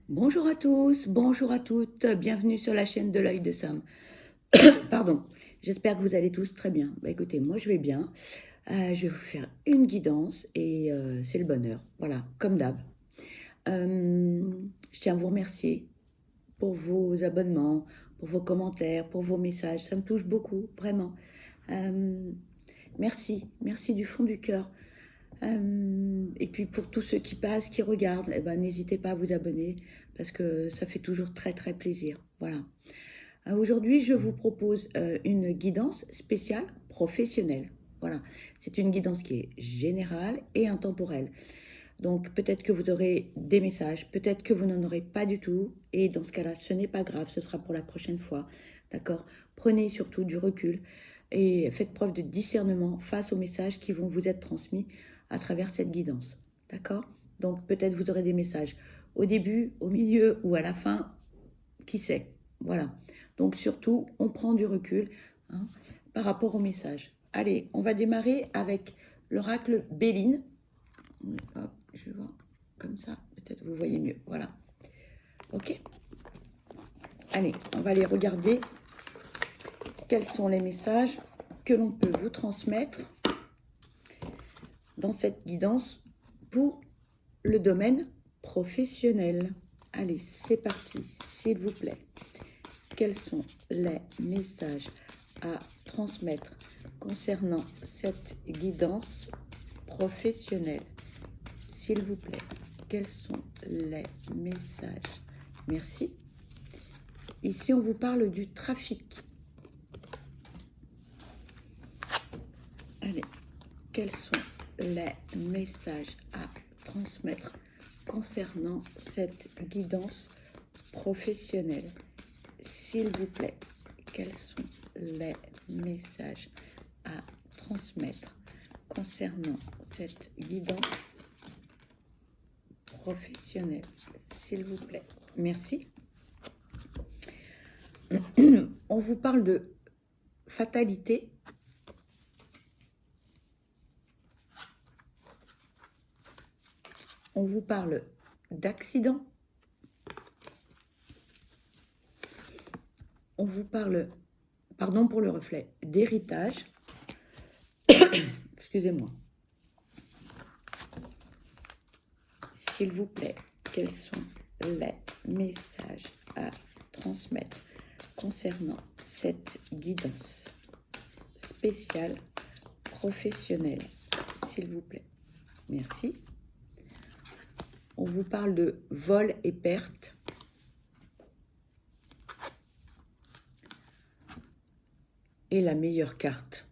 Bonjour à tous, bonjour à toutes, bienvenue sur la chaîne de l'œil de Sam. Pardon, j'espère que vous allez tous très bien. Bah écoutez, moi je vais bien. Je vais vous faire une guidance et c'est le bonheur. Voilà, comme d'hab. Je tiens à vous remercier pour vos abonnements, pour vos commentaires, pour vos messages. Ça me touche beaucoup, vraiment. Euh, merci, merci du fond du cœur. Et puis pour tous ceux qui passent, qui regardent, eh ben, n'hésitez pas à vous abonner parce que ça fait toujours très très plaisir. Voilà. Aujourd'hui, je vous propose une guidance spéciale professionnelle. Voilà. C'est une guidance qui est générale et intemporelle. Donc peut-être que vous aurez des messages, peut-être que vous n'en aurez pas du tout. Et dans ce cas-là, ce n'est pas grave, ce sera pour la prochaine fois. D'accord? Prenez surtout du recul et faites preuve de discernement face aux messages qui vont vous être transmis à travers cette guidance. D'accord? Donc peut-être vous aurez des messages au début, au milieu ou à la fin, qui sait? Voilà. Donc surtout, on prend du recul hein, par rapport aux messages. Allez, on va démarrer avec l'oracle Béline. Hop, je vais voir comme ça, peut-être vous voyez mieux. Voilà. Ok. Allez, on va aller regarder quels sont les messages que l'on peut vous transmettre dans cette guidance pour le domaine professionnel. Allez, c'est parti, s'il vous plaît. Quels sont les messages à transmettre concernant cette guidance professionnelle? S'il vous plaît, quels sont les messages? Merci. Ici, on vous parle du trafic. Allez, quels sont les messages à transmettre concernant cette guidance professionnelle? S'il vous plaît, quels sont les messages à transmettre concernant cette guidance professionnelle? S'il vous plaît. Merci. On vous parle de fatalité. On vous parle d'accident. On vous parle, pardon pour le reflet, d'héritage. Excusez-moi. S'il vous plaît, quels sont les messages à transmettre concernant cette guidance spéciale professionnelle? S'il vous plaît. Merci. On vous parle de vol et perte. Et la meilleure carte.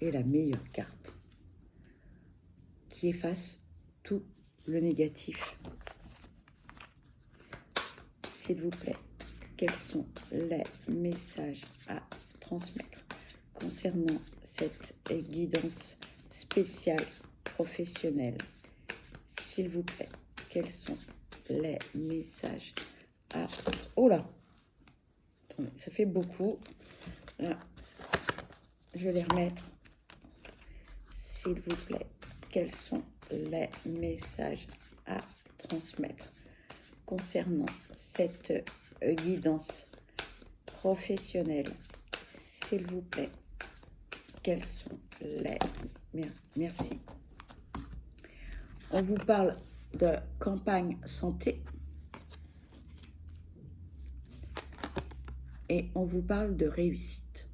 Et la meilleure carte. Qui efface tout le négatif. S'il vous plaît, quels sont les messages à transmettre concernant cette guidance spéciale professionnelle? S'il vous plaît, quels sont les messages à... Oh là! Attendez, ça fait beaucoup. Là, je vais les remettre. S'il vous plaît, quels sont les messages à transmettre concernant cette guidance professionnelle? S'il vous plaît, quels sont les... Merci. On vous parle de campagne santé et on vous parle de réussite.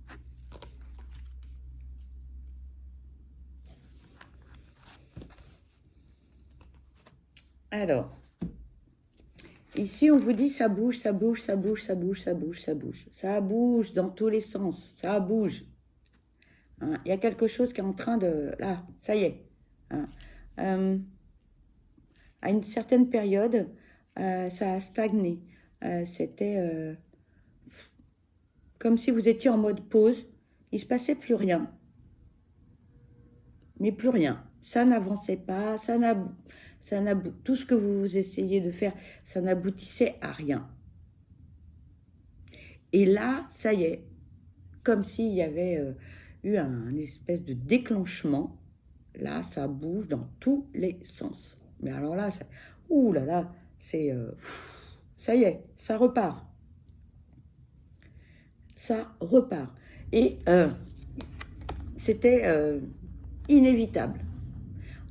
Alors, ici on vous dit ça bouge, ça bouge, ça bouge, ça bouge, ça bouge, ça bouge. Ça bouge dans tous les sens, ça bouge. Hein, il y a quelque chose qui est en train de... Là, ça y est. Hein. À une certaine période, ça a stagné. C'était comme si vous étiez en mode pause. Il ne se passait plus rien. Mais plus rien. Ça n'avançait pas, tout ce que vous essayez de faire, ça n'aboutissait à rien. Et là, ça y est, comme s'il y avait eu un espèce de déclenchement. Là, ça bouge dans tous les sens. Mais alors là, ouh là là, C'est ça y est, ça repart. Ça repart. Et c'était inévitable.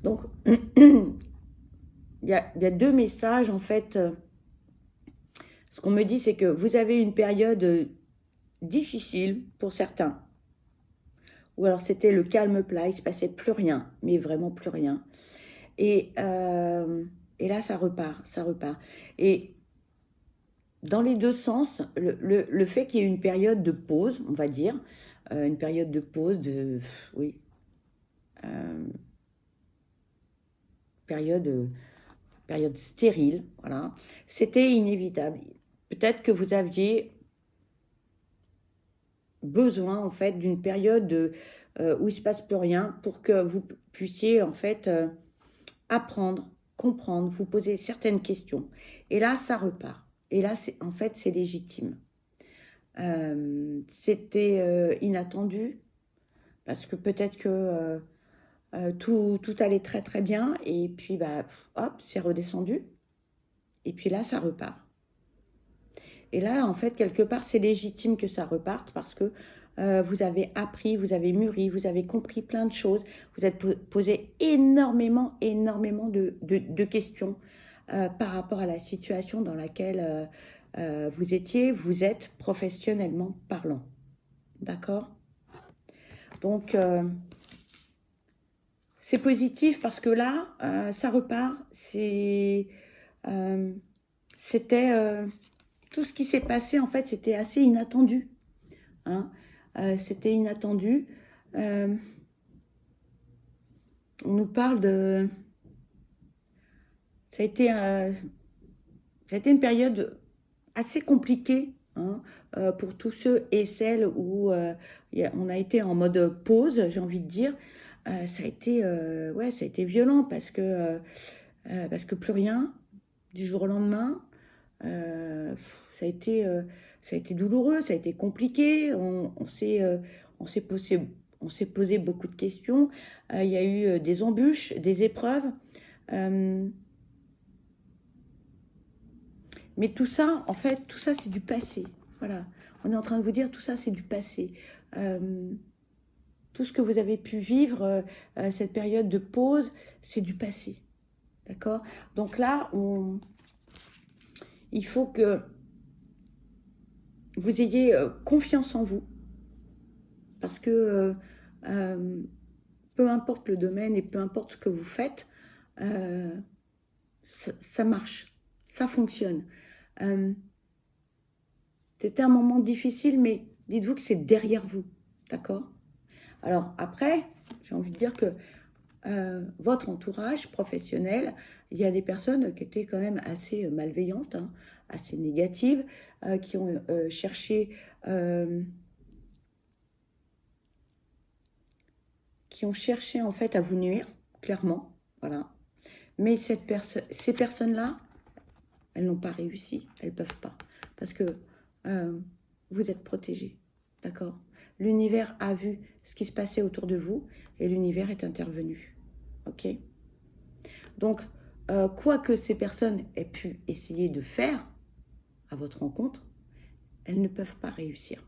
Donc, il y a deux messages, en fait. Ce qu'on me dit, c'est que vous avez une période difficile pour certains. Ou alors, c'était le calme plat, il ne se passait plus rien, mais vraiment plus rien. Et là, ça repart, ça repart. Et dans les deux sens, le fait qu'il y ait une période de pause, on va dire, une période de pause, oui, période stérile, voilà, c'était inévitable. Peut-être que vous aviez besoin, en fait, d'une période où il ne se passe plus rien pour que vous puissiez, en fait, apprendre, comprendre, vous poser certaines questions. Et là, ça repart. Et là, en fait, c'est légitime. C'était inattendu, parce que peut-être que tout allait très très bien, et puis bah, hop, c'est redescendu, et puis là, ça repart. Et là, en fait, quelque part, c'est légitime que ça reparte, parce que vous avez appris, vous avez mûri, vous avez compris plein de choses, vous êtes posé énormément de questions par rapport à la situation dans laquelle vous étiez, vous êtes professionnellement parlant. D'accord? Donc, c'est positif parce que là, ça repart. C'était tout ce qui s'est passé, en fait, c'était assez inattendu. Hein. C'était inattendu. On nous parle de... Ça a été une période assez compliquée, hein, pour tous ceux et celles où on a été en mode pause, j'ai envie de dire. Ça a été, ouais, ça a été violent parce que plus rien du jour au lendemain. Ça a été douloureux, ça a été compliqué. On s'est posé beaucoup de questions. Il y a eu des embûches, des épreuves. Mais tout ça, en fait, tout ça, c'est du passé. Voilà. On est en train de vous dire, tout ça, c'est du passé. Tout ce que vous avez pu vivre, cette période de pause, c'est du passé. D'accord? Donc là, il faut que vous ayez confiance en vous. Parce que peu importe le domaine et peu importe ce que vous faites, ça marche, ça fonctionne. C'était un moment difficile, mais dites-vous que c'est derrière vous, d'accord? Alors après, j'ai envie de dire que votre entourage professionnel, il y a des personnes qui étaient quand même assez malveillantes, hein, assez négatives, qui ont cherché... qui ont cherché en fait à vous nuire, clairement, voilà. Mais ces personnes-là, elles n'ont pas réussi, elles ne peuvent pas, parce que vous êtes protégés, d'accord? L'univers a vu ce qui se passait autour de vous et l'univers est intervenu, ok? Donc, quoi que ces personnes aient pu essayer de faire à votre rencontre, elles ne peuvent pas réussir.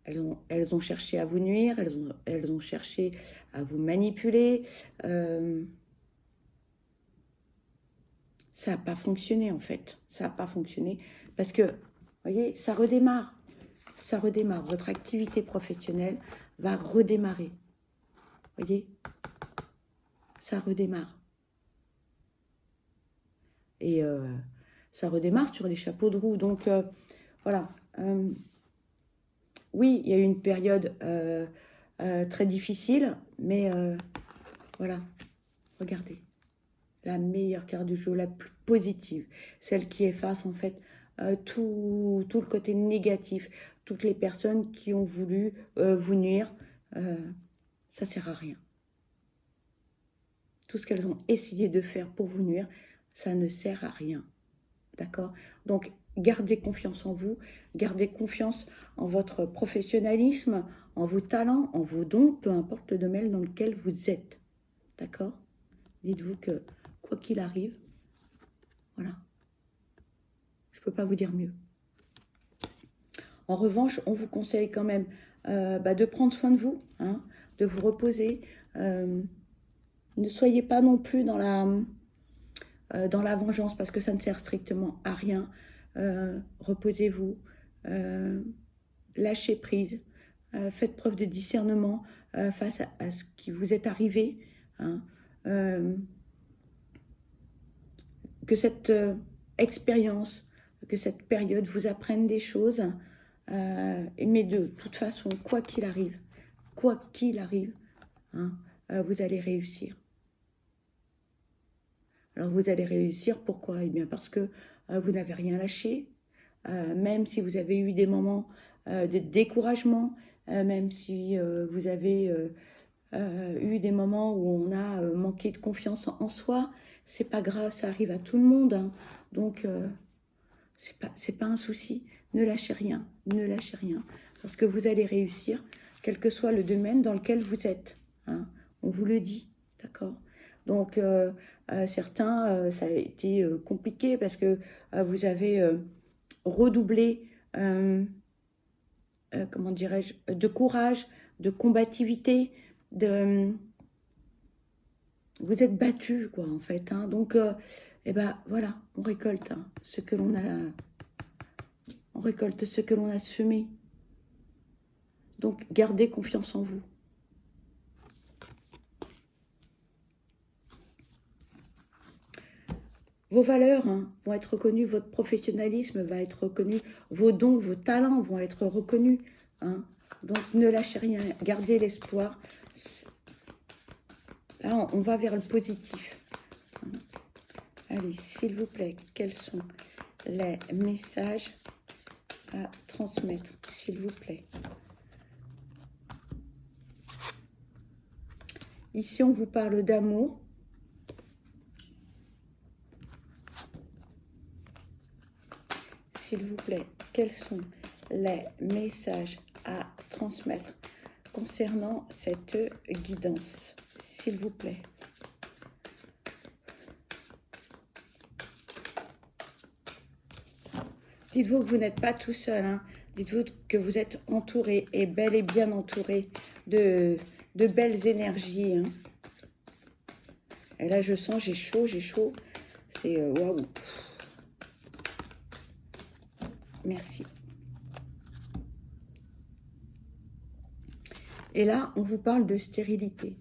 Elles ont cherché à vous nuire, elles ont cherché à vous manipuler. Ça n'a pas fonctionné, en fait. Ça n'a pas fonctionné parce que, vous voyez, ça redémarre. Ça redémarre. Votre activité professionnelle va redémarrer. Vous voyez? Ça redémarre. Et ça redémarre sur les chapeaux de roue. Donc, voilà. Oui, il y a eu une période très difficile, mais voilà, regardez. La meilleure carte du jeu, la plus positive, celle qui efface en fait tout le côté négatif, toutes les personnes qui ont voulu vous nuire, ça sert à rien. Tout ce qu'elles ont essayé de faire pour vous nuire, ça ne sert à rien. D'accord? Donc, gardez confiance en vous, gardez confiance en votre professionnalisme, en vos talents, en vos dons, peu importe le domaine dans lequel vous êtes. D'accord? Dites-vous que quoi qu'il arrive. Voilà. Je ne peux pas vous dire mieux. En revanche, on vous conseille quand même de prendre soin de vous, hein, de vous reposer. Ne soyez pas non plus dans la vengeance parce que ça ne sert strictement à rien. Reposez-vous, lâchez prise, faites preuve de discernement face à ce qui vous est arrivé. Hein. Que cette expérience, que cette période vous apprenne des choses, mais de toute façon, quoi qu'il arrive, hein, vous allez réussir. Alors vous allez réussir, pourquoi? Eh bien parce que vous n'avez rien lâché, même si vous avez eu des moments de découragement, même si vous avez eu des moments où on a manqué de confiance en soi, c'est pas grave, ça arrive à tout le monde, hein. Donc c'est pas un souci, ne lâchez rien, parce que vous allez réussir, quel que soit le domaine dans lequel vous êtes, hein. On vous le dit, d'accord? Donc certains, ça a été compliqué parce que vous avez redoublé, comment dirais-je, de courage, de combativité, vous êtes battus, quoi, en fait, hein. Donc, eh ben, voilà, on récolte hein, ce que l'on a, semé. Donc, gardez confiance en vous. Vos valeurs hein, vont être reconnues, votre professionnalisme va être reconnu, vos dons, vos talents vont être reconnus. Hein. Donc, ne lâchez rien, gardez l'espoir. Là, on va vers le positif. Allez, s'il vous plaît, quels sont les messages à transmettre, s'il vous plaît? Ici, on vous parle d'amour. S'il vous plaît, quels sont les messages à transmettre concernant cette guidance, s'il vous plaît? Dites-vous que vous n'êtes pas tout seul, hein. Dites-vous que vous êtes entouré et bel et bien entouré de belles énergies. Hein. Et là, je sens, j'ai chaud. C'est waouh. Merci. Et là, on vous parle de stérilité.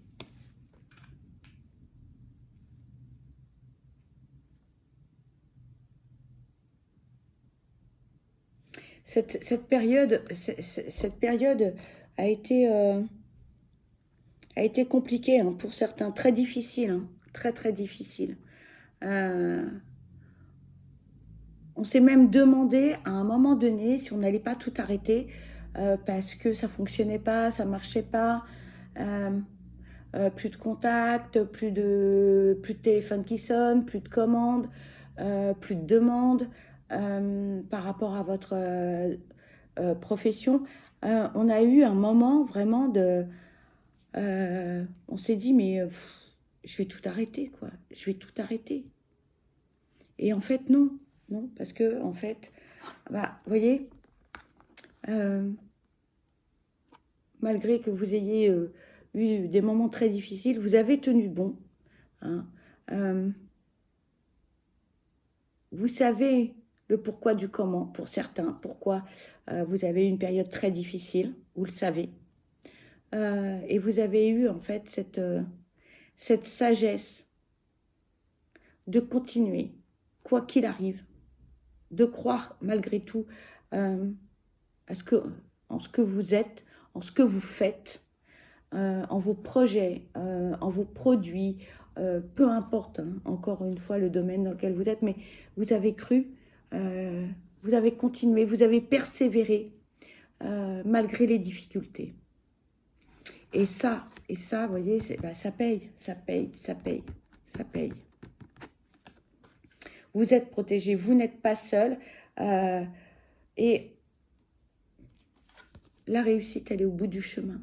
Cette période a été compliquée hein, pour certains, très difficile, hein, très difficile. On s'est même demandé à un moment donné si on n'allait pas tout arrêter parce que ça fonctionnait pas, ça marchait pas, plus de contact, plus de téléphone qui sonne, plus de commandes, plus de demandes par rapport à votre profession. On a eu un moment vraiment de... on s'est dit mais je vais tout arrêter quoi, je vais tout arrêter. Et en fait non, parce que en fait, vous voyez, malgré que vous ayez eu des moments très difficiles, vous avez tenu bon. Hein, vous savez le pourquoi du comment, pour certains, pourquoi vous avez eu une période très difficile, vous le savez. Et vous avez eu en fait cette sagesse de continuer, quoi qu'il arrive, de croire malgré tout en ce que vous êtes, en ce que vous faites, en vos projets, en vos produits, peu importe, hein, encore une fois, le domaine dans lequel vous êtes, mais vous avez cru, vous avez continué, vous avez persévéré, malgré les difficultés. Et ça, vous voyez, ça paye. Vous êtes protégé, vous n'êtes pas seul. Et la réussite, elle est au bout du chemin.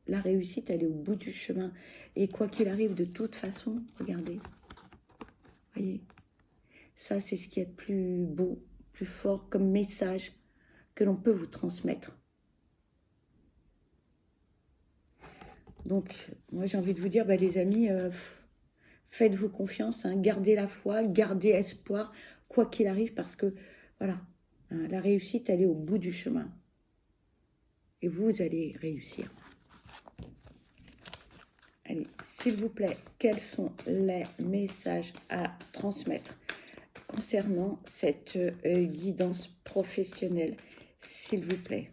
La réussite, elle est au bout du chemin. Et quoi qu'il arrive, de toute façon, regardez, Voyez, ça, c'est ce qui est le plus beau, plus fort comme message que l'on peut vous transmettre. Donc, moi, j'ai envie de vous dire, bah, les amis, faites-vous confiance, hein, gardez la foi, gardez espoir, quoi qu'il arrive, parce que, voilà, hein, la réussite, elle est au bout du chemin. Et vous allez réussir. Allez, s'il vous plaît, quels sont les messages à transmettre concernant cette guidance professionnelle, s'il vous plaît?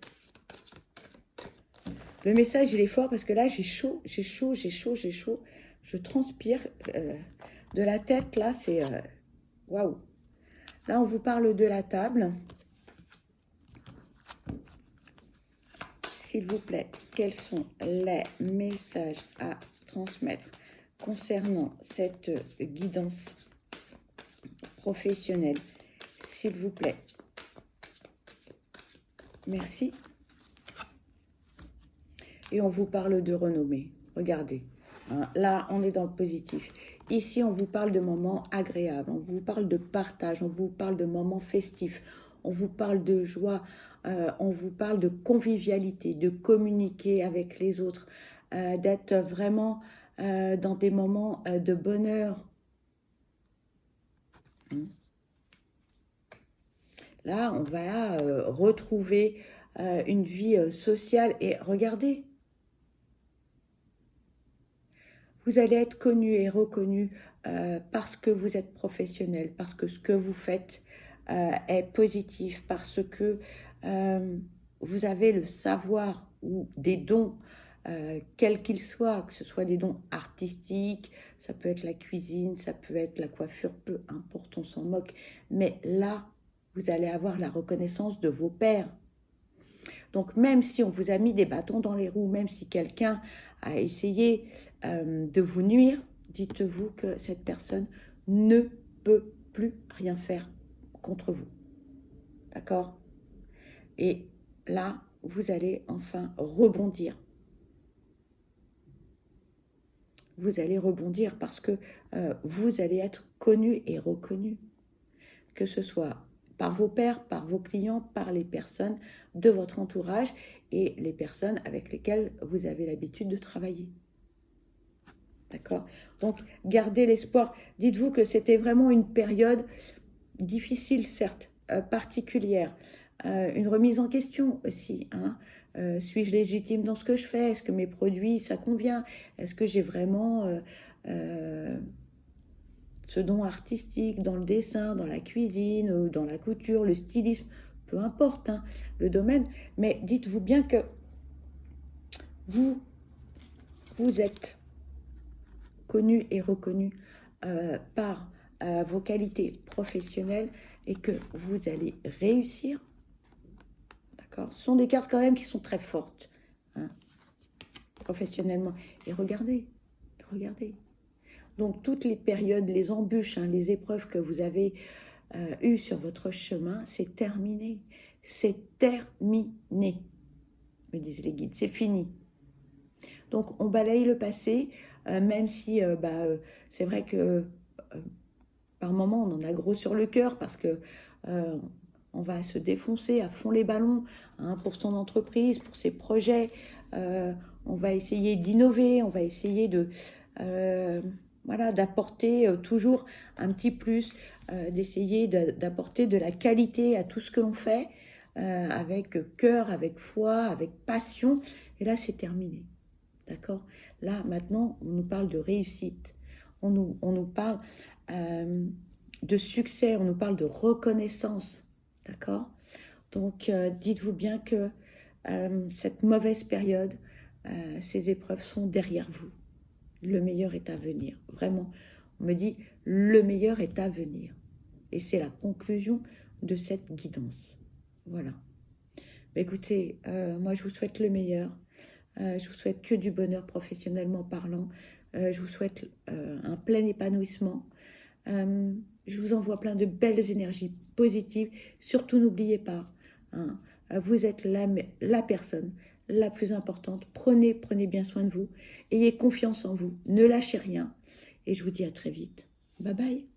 Le message, il est fort parce que là, j'ai chaud, j'ai chaud, j'ai chaud, j'ai chaud. Je transpire de la tête, là, c'est... Waouh! Là, on vous parle de la table. S'il vous plaît, quels sont les messages à transmettre concernant cette guidance professionnelle, s'il vous plaît? Merci. Et on vous parle de renommée. Regardez, hein, là, on est dans le positif. Ici, on vous parle de moments agréables, on vous parle de partage, on vous parle de moments festifs, on vous parle de joie, on vous parle de convivialité, de communiquer avec les autres, d'être vraiment dans des moments de bonheur. Là, on va retrouver une vie sociale et regardez, vous allez être connu et reconnu parce que vous êtes professionnel, parce que ce que vous faites est positif, parce que vous avez le savoir ou des dons, quels qu'ils soient, que ce soit des dons artistiques, ça peut être la cuisine, ça peut être la coiffure, peu importe, on s'en moque. Mais là, vous allez avoir la reconnaissance de vos pairs. Donc même si on vous a mis des bâtons dans les roues, même si quelqu'un a essayé de vous nuire, dites-vous que cette personne ne peut plus rien faire contre vous. D'accord? Et là, vous allez enfin rebondir. Vous allez rebondir parce que vous allez être connu et reconnu. Que ce soit par vos pairs, par vos clients, par les personnes de votre entourage et les personnes avec lesquelles vous avez l'habitude de travailler. D'accord? Donc, gardez l'espoir. Dites-vous que c'était vraiment une période difficile, certes, particulière. Une remise en question aussi. Hein. Suis-je légitime dans ce que je fais? Est-ce que mes produits, ça convient? Est-ce que j'ai vraiment ce don artistique dans le dessin, dans la cuisine, dans la couture, le stylisme? Peu importe hein, le domaine. Mais dites-vous bien que vous êtes connu et reconnu par vos qualités professionnelles et que vous allez réussir. D'accord? Ce sont des cartes quand même qui sont très fortes hein, professionnellement. Et regardez. Donc toutes les périodes, les embûches, hein, les épreuves que vous avez eues sur votre chemin, c'est terminé. C'est terminé, me disent les guides. C'est fini. Donc on balaye le passé, même si c'est vrai que par moments on en a gros sur le cœur parce que on va se défoncer à fond les ballons hein, pour son entreprise, pour ses projets. On va essayer d'innover, on va essayer de voilà, d'apporter toujours un petit plus, d'essayer d'apporter de la qualité à tout ce que l'on fait, avec cœur, avec foi, avec passion. Et là, c'est terminé. D'accord? Là, maintenant, on nous parle de réussite. On nous parle de succès, on nous parle de reconnaissance. D'accord? Donc, dites-vous bien que cette mauvaise période, ces épreuves sont derrière vous. Le meilleur est à venir. Vraiment, on me dit, le meilleur est à venir. Et c'est la conclusion de cette guidance. Voilà. Mais écoutez, moi, je vous souhaite le meilleur. Je vous souhaite que du bonheur professionnellement parlant. Je vous souhaite un plein épanouissement. Je vous envoie plein de belles énergies positives. Surtout, n'oubliez pas, hein, vous êtes la personne la plus importante. Prenez bien soin de vous. Ayez confiance en vous. Ne lâchez rien. Et je vous dis à très vite. Bye bye.